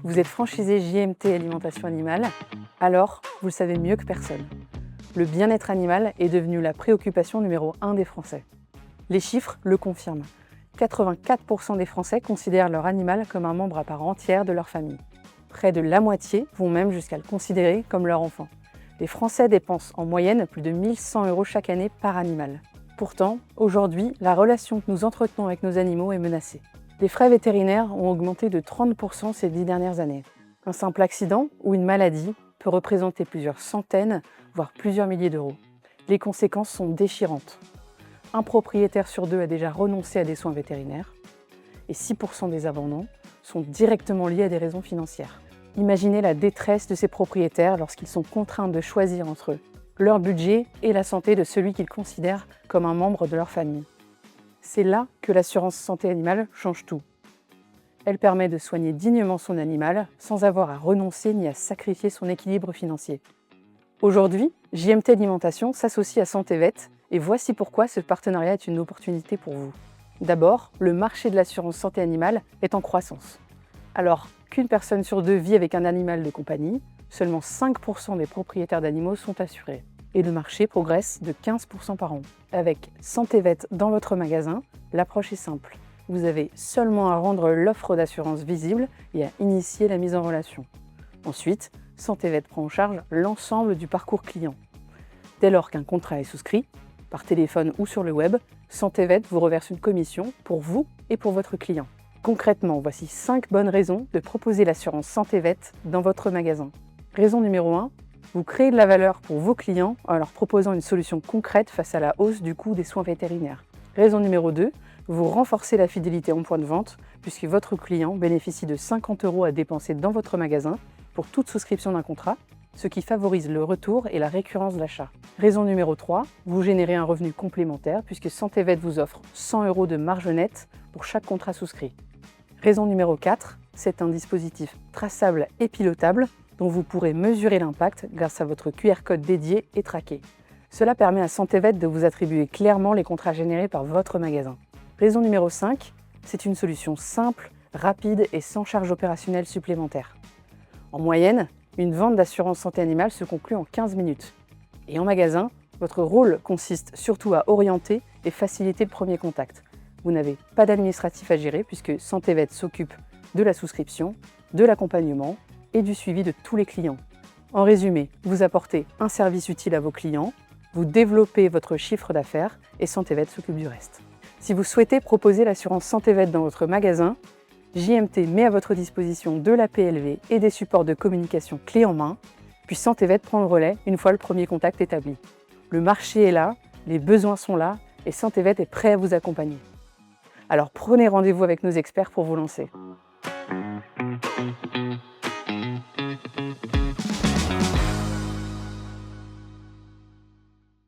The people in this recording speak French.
Vous êtes franchisé JMT Alimentation Animale, alors vous le savez mieux que personne. Le bien-être animal est devenu la préoccupation numéro 1 des Français. Les chiffres le confirment. 84% des Français considèrent leur animal comme un membre à part entière de leur famille. Près de la moitié vont même jusqu'à le considérer comme leur enfant. Les Français dépensent en moyenne plus de 1 100 € chaque année par animal. Pourtant, aujourd'hui, la relation que nous entretenons avec nos animaux est menacée. Les frais vétérinaires ont augmenté de 30% ces 10 dernières années. Un simple accident ou une maladie peut représenter plusieurs centaines, voire plusieurs milliers d'euros. Les conséquences sont déchirantes. Un propriétaire sur 2 a déjà renoncé à des soins vétérinaires et 6% des abandons sont directement liés à des raisons financières. Imaginez la détresse de ces propriétaires lorsqu'ils sont contraints de choisir entre leur budget et la santé de celui qu'ils considèrent comme un membre de leur famille. C'est là que l'assurance santé animale change tout. Elle permet de soigner dignement son animal sans avoir à renoncer ni à sacrifier son équilibre financier. Aujourd'hui, JMT Alimentation s'associe à SantéVet et voici pourquoi ce partenariat est une opportunité pour vous. D'abord, le marché de l'assurance santé animale est en croissance. Alors qu'une personne sur 2 vit avec un animal de compagnie, seulement 5% des propriétaires d'animaux sont assurés. Et le marché progresse de 15% par an. Avec SantéVet dans votre magasin, l'approche est simple. Vous avez seulement à rendre l'offre d'assurance visible et à initier la mise en relation. Ensuite, SantéVet prend en charge l'ensemble du parcours client. Dès lors qu'un contrat est souscrit, par téléphone ou sur le web, SantéVet vous reverse une commission pour vous et pour votre client. Concrètement, voici 5 bonnes raisons de proposer l'assurance SantéVet dans votre magasin. Raison numéro 1, vous créez de la valeur pour vos clients en leur proposant une solution concrète face à la hausse du coût des soins vétérinaires. Raison numéro 2, vous renforcez la fidélité en point de vente puisque votre client bénéficie de 50 € à dépenser dans votre magasin pour toute souscription d'un contrat, ce qui favorise le retour et la récurrence de l'achat. Raison numéro 3, vous générez un revenu complémentaire puisque SantéVet vous offre 100 € de marge nette pour chaque contrat souscrit. Raison numéro 4, c'est un dispositif traçable et pilotable dont vous pourrez mesurer l'impact grâce à votre QR code dédié et traqué. Cela permet à SantéVet de vous attribuer clairement les contrats générés par votre magasin. Raison numéro 5, c'est une solution simple, rapide et sans charge opérationnelle supplémentaire. En moyenne, une vente d'assurance santé animale se conclut en 15 minutes. Et en magasin, votre rôle consiste surtout à orienter et faciliter le premier contact. Vous n'avez pas d'administratif à gérer puisque SantéVet s'occupe de la souscription, de l'accompagnement et du suivi de tous les clients. En résumé, vous apportez un service utile à vos clients, vous développez votre chiffre d'affaires et SantéVet s'occupe du reste. Si vous souhaitez proposer l'assurance SantéVet dans votre magasin, JMT met à votre disposition de la PLV et des supports de communication clés en main, puis SantéVet prend le relais une fois le premier contact établi. Le marché est là, les besoins sont là et SantéVet est prêt à vous accompagner. Alors prenez rendez-vous avec nos experts pour vous lancer.